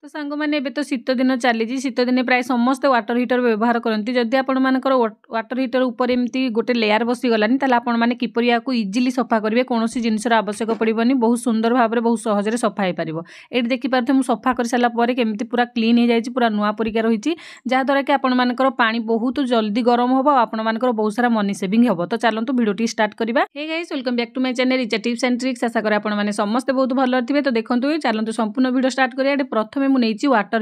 तो सांग मैंने एबे तो शीत दिन चली शीत दिन प्राय समस्त वाटर हीटर व्यवहार करती जदि आपर वाटर हीटर उपर एमती गोटे लेयार बसीगलानी आपण मैंने किपर या इजिली सफा करेंगे कौन जिनसर आवश्यक पड़ोनी बहुत सुंदर भाव में बहुत सहजरे सफा हो पार ये देखिपे मुझे सफा कर सारापर केमी पूरा क्लीन हो जाए पूरा नुआ परिका रही जहाँद्वारा कि आपर पानी बहुत जल्दी गरम हम आपर बहुत सारा मनी सेविंग हम तो चलतु भिडियो स्टार्ट करवा। Hey guys welcome back to my channel Richa tips and tricks आशा करें आपने समस्ते बहुत भल थे तो देखो चलतु संपूर्ण भिडियो स्टार्ट करिया। प्रथम मुझे वाटर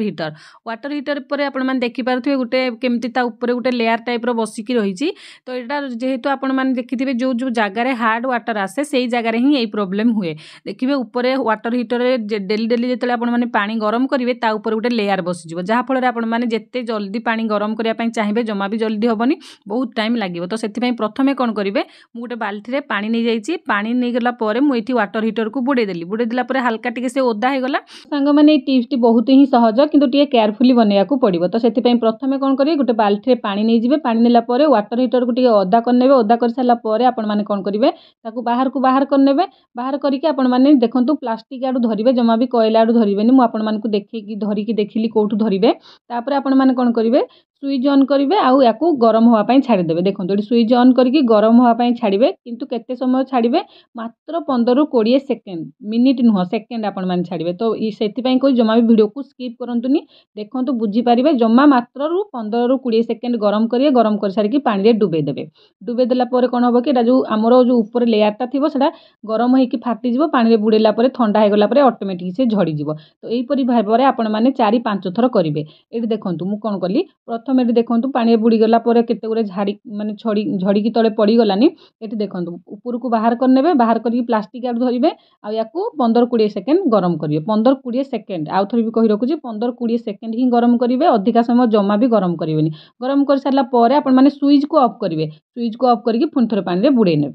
हीटर पर आपने देखिपे गोटे केमती गोटे लेयर टाइप बसिकी रही तो यहाँ जेहेतु आपने देखिए जो जो जगार हार्ड वाटर आसे से जगार ही यही प्रोब्लेम हुए देखिए ऊपर वाटर हीटर डेली डेली जो आपने पानी गरम करेंगे गोटे लेयर बसीज जहाँफल आपने जिते जल्दी पानी गरम करने चाहिए जमा भी जल्दी हेनी बहुत टाइम लगे तो से प्रथम कौन करेंगे गोटे बाल्टी पा नहीं जाइए पानी नहीं गला मुझे वाटर हीटर को बुड़ेदेली बुड़ेदेला हल्का टी से ओदा होगा सांग मैंने टिप्स बहुत ही सहज किंतु टे केयरफुली बनवाक पड़ो तो से प्रथम कौन करेंगे गोटे बाल्टी पानी नहीं जाए पानी नेला वाटर हीटर को अदा करने अदा कर सारापर आपने कौन करेंगे बाहर को बाहर करने बाहर करके आपने देखो प्लास्टिक आड़ू धरवे जमा भी कोयला आड़ू धरवे मुझे देखी धरिकी देखिली कौटू धरवे तापर आपने कौन करेंगे स्विच ऑन करेंगे आउ या गरम होगापाई छाड़देवे देखो ये स्विच ऑन करके गरम होगापाई छाड़े किंतु केते समय छाड़े मात्र 15 ରୁ 20 सेकेंड मिनिट नुह सेकेंड आपने छाड़े तो से कोई जमा भी वीडियो को स्किप करंतुनी देखो बुझीपारे जमा मात्र 15 ରୁ 20 सेकेंड गरम करेंगे गरम कर सारिकी पानी डुबेदेवे डुबेदेला कौन हम कि जो आमर जो ऊपर लेयरटा थी से गरम होगी फाटिज पानी बुड़ेला ठंडा हो गला ऑटोमेटिक से झड़ीज तो यहीपरी भाव में आपण मैंने 4-5 थर करेंगे ये देखो मुझे कौन कली प्रथम ये देखो पानी बुड़ीगला केते गुड़े झाड़ी माने झड़ीकी तले पड़गलानी ये देखो ऊपर को बाहर करने बाहर करके प्लास्टिक आड़ धरवे आ 15-20 सेकेंड गरम करेंगे 15-20 सेकेंड आउ थर भी कही रखुच्छी 15-20 सेकेंड ही गरम करेंगे अधिका समय जमा भी गरम करेंगे गरम कर सारापर आपने स्विच को ऑफ करेंगे स्विच को ऑफ करके पुणी थे पानी बुड़े ने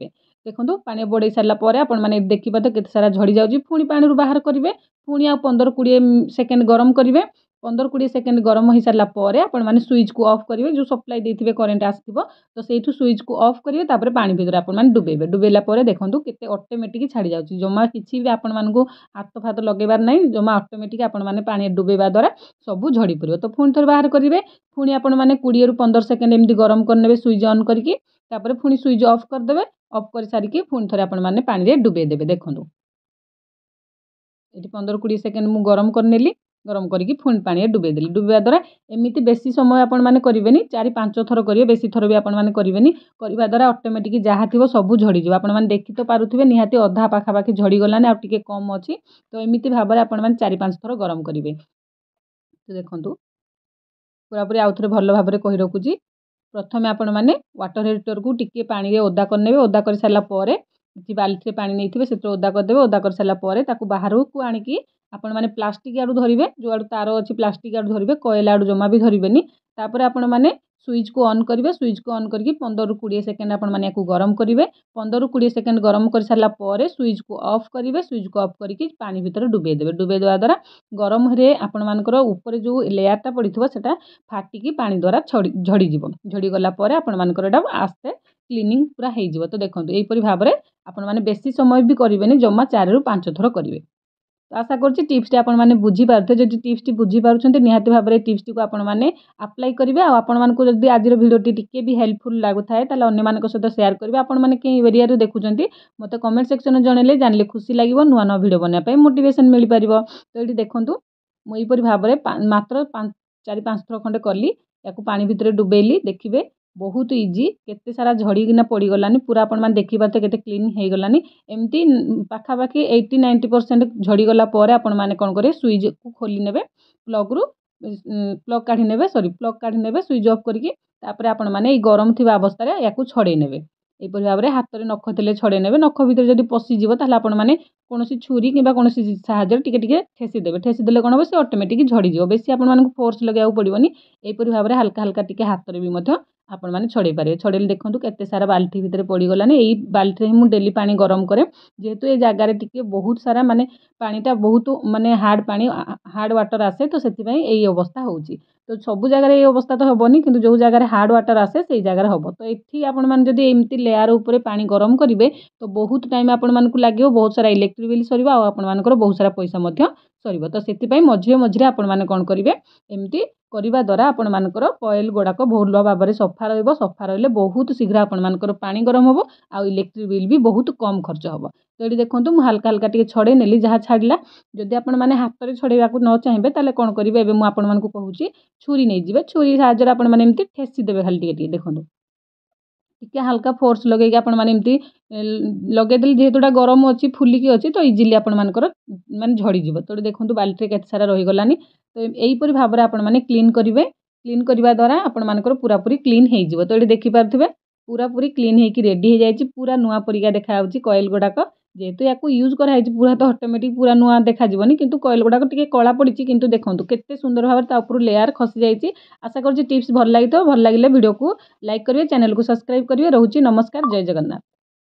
देखो पानी बुड़े सारापर आपने देखिए तो केते सारा झड़ी जाऊँगी पुणी पानी बाहर करेंगे पुणी आ 15-20 सेकेंड गरम करेंगे 15-20 सेकेंड गरम हो सारापर आपने स्विच को ऑफ करेंगे जो सप्लाई देते करेन्ट आसो तो से स्विच को ऑफ करेंगे तापर पानी भितर आपने डुबेबे डुबेला देखो केते ऑटोमेटिक छाड़ी जाऊँगी जमा किसी भी आपण मानू हाथ फाथ लगेबार ना जमा ऑटोमेटिक आपने पानी डुबेबा द्वारा सब झड़ी पड़ो तो पुणी थे बाहर करेंगे पुणी आपने 20 ରୁ 15 सेकेंड एमती गरम करने स्विच ऑन करके पुणी स्विच ऑफ करदे ऑफ कर सारिकी पुणी थे आपने पानी डुबेदेवे देखो ये 15-20 सेकेंड मुझे गरम करनेली गरम करके पुणी पानी डुबेदेली डुबा द्वारा एमती बेसी समय आपने करेंगे 4-5 थर करेंगे बेसी थर भी आपने करेंगे करने द्वारा ऑटोमेटिक जहाँ थी सब झड़ीज आपने देखी तो पारे निहाती अधा पाखापाखि झड़ीगलानी आउ टे कम अच्छी तो एमती भाव में आपने 4-5 थर गरम करेंगे तो देखो पूरापूरी आउ थे भल भाव में कही रखुच्छी प्रथम आपने वाटर हीटर को टिके पानी ओदा करने ओदा कर सारापर कि बाल्टी पानी नहीं से ओदा करदे ओदा कर सारापर बाहर को आणिकी आपण मैंने प्लास्टिक आड़ू धरवे जो आड़ू तार अच्छी प्लास्टिक आड़ू धरवे कोयला आड़ू जमा भी धरवेनी तापर आपण मैंने स्विच को ऑन करेंगे स्विच को ऑन करके 15-20 सेकेंड आपने गरम करेंगे 15-20 सेकेंड गरम कर सारापर स्विच को ऑफ करेंगे स्विच को ऑफ करके पानी भीतर डुबेदेवे डुबेदेवा द्वारा गरम रे आपण मानकर ऊपर जो लेयरटा पड़ता से फाटिकी पानी द्वारा झड़ीज झड़ीगला आपण मानकर आस्ते क्लीनिंग पूरा हो तो देखो यहीपरी भाव में आपने बेसी समय भी करेंगे जमा 4 ରୁ 5 थर करेंगे तो आशा करुँच टिप्सटी आपने बुझीपारे जब टिप्सटी बुझीपार निहाती भाव में टिप्सटी को आपने अप्लाई करेंगे आपको जब आज भिडियोटी टिके भी हेल्पफुल लगुए अन्य सहित शेयर करेंगे आपने कई एरिया देखुं मत कमेंट सेक्शन में जनइले जानले खुशी लगे नुआ नुआ भिडियो बनाई मोटिवेशन मिल पार तो ये देखूँ मुझे भाव में मात्र 4-5 थर खंडे कली या पानी भितर डुबेली देखिए बहुत इजी केते सारा झड़ीना पड़गलानी पूरा आपने देखिपारे केते क्लीन हो गलानी एमती पाखापाखि 80-90% झड़ीगला आपने कौन करेंगे स्विच को खोली ने प्लग रू प्लग काढ़ी ने प्लग काढ़ी ने स्विच ऑफ करके आपण मैंने गरम थी अवस्था या छड़े ने यहीपरी भाव में हाथ में नख थे छड़े ने नख भितर जब पशिजी आपण मैंने कौन छुरी कि कौन साहाଯ୍य टिके ठेसीदेवे ठेसीदे कौन हम से ऑटोमेटिक झड़ीज बेसी आपको फोर्स लगे पड़ोनी यहीपरी भाव में हल्का हल्का टिके हाथ में भी आपण मैंने छड़े पारे छड़ेले देखूँ केते सारा बाल्टी भितर पड़गलानी यही बाल्टी मुझे डेली पानी गरम करे जेहेतु ये जगार टिके बहुत सारा माने पानीटा बहुत माने हार्ड वाटर आसे तो से यही अवस्था होची तो सब जगह ये अवस्था तो हेनी कि जो जगह हार्ड वाटर आसे से जगह हम तो ये आपण मैंने जब एमती लेयर उपर पानी गरम करेंगे तो बहुत टाइम आपण मानक लगे बहुत सारा इलेक्ट्रिक बिल सर आपण मानकर बहुत सारा पैसा ସରିବ। ତ ସେଥିପାଇଁ ମଝିରେ ମଝିରେ ଆପଣମାନେ କ'ଣ କରିବେ, ଏମିତି କରିବା ଦ୍ୱାରା ଆପଣମାନଙ୍କର କଏଲ୍ ଗୁଡ଼ାକ ଭଲ ଭାବରେ ସଫା ରହିବ। ସଫା ରହିଲେ ବହୁତ ଶୀଘ୍ର ଆପଣମାନଙ୍କର ପାଣି ଗରମ ହେବ ଆଉ ଇଲେକ୍ଟ୍ରିକ୍ ବିଲ୍ ବି ବହୁତ କମ୍ ଖର୍ଚ୍ଚ ହେବ। ତ ଏଠି ଦେଖନ୍ତୁ ମୁଁ ହାଲକା ହାଲକା ଟିକେ ଛଡ଼େଇ ନେଲି ଯାହା ଛାଡ଼ିଲା। ଯଦି ଆପଣମାନେ ହାତରେ ଛଡ଼େଇବାକୁ ନ ଚାହିଁବେ ତାହେଲେ କ'ଣ କରିବେ, ଏବେ ମୁଁ ଆପଣମାନଙ୍କୁ କହୁଛି ଛୁରୀ ନେଇଯିବେ। ଛୁରୀ ସାହାଯ୍ୟରେ ଆପଣମାନେ ଏମିତି ଠେସି ଦେବେ ଖାଲି ଟିକେ ଟିକେ। ଦେଖନ୍ତୁ ଟିକେ ହାଲକା ଫୋର୍ସ ଲଗେଇକି ଆପଣମାନେ ଏମିତି ଲଗେଇଦେଲେ ଯେହେତୁ ଏଇଟା ଗରମ ଅଛି ଫୁଲିକି ଅଛି ତ ଇଜିଲି ଆପଣମାନଙ୍କର ମାନେ ଝଡ଼ିଯିବ। ତ ଦେଖନ୍ତୁ ବାଲ୍ଟିରେ କେତେ ସାରା ରହିଗଲାନି। ତ ଏହିପରି ଭାବରେ ଆପଣମାନେ କ୍ଲିନ୍ କରିବେ। କ୍ଲିନ୍ କରିବା ଦ୍ୱାରା ଆପଣମାନଙ୍କର ପୁରାପୁରି କ୍ଲିନ୍ ହେଇଯିବ। ତ ଏଠି ଦେଖିପାରୁଥିବେ ପୁରାପୁରି କ୍ଲିନ୍ ହେଇକି ରେଡ଼ି ହେଇଯାଇଛି। ପୁରା ନୂଆ ପରିକା ଦେଖାଯାଉଛି କଏଲ୍ ଗୁଡ଼ାକ। ଯେହେତୁ ୟାକୁ ୟୁଜ୍ କରାହେଇଛି ପୁରା ତ ଅଟୋମେଟିକ୍ ପୁରା ନୂଆ ଦେଖାଯିବନି, କିନ୍ତୁ କଏଲ୍ ଗୁଡ଼ାକ ଟିକେ କଳା ପଡ଼ିଛି, କିନ୍ତୁ ଦେଖନ୍ତୁ କେତେ ସୁନ୍ଦର ଭାବରେ ତା ଉପରୁ ଲେୟାର ଖସିଯାଇଛି। ଆଶା କରୁଛି ଟିପ୍ସ ଭଲ ଲାଗିଥିବ। ଭଲ ଲାଗିଲେ ଭିଡ଼ିଓକୁ ଲାଇକ୍ କରିବେ, ଚ୍ୟାନେଲକୁ ସବସ୍କ୍ରାଇବ୍ କରିବେ। ରହୁଛି ନମସ୍କାର, ଜୟ ଜଗନ୍ନାଥ।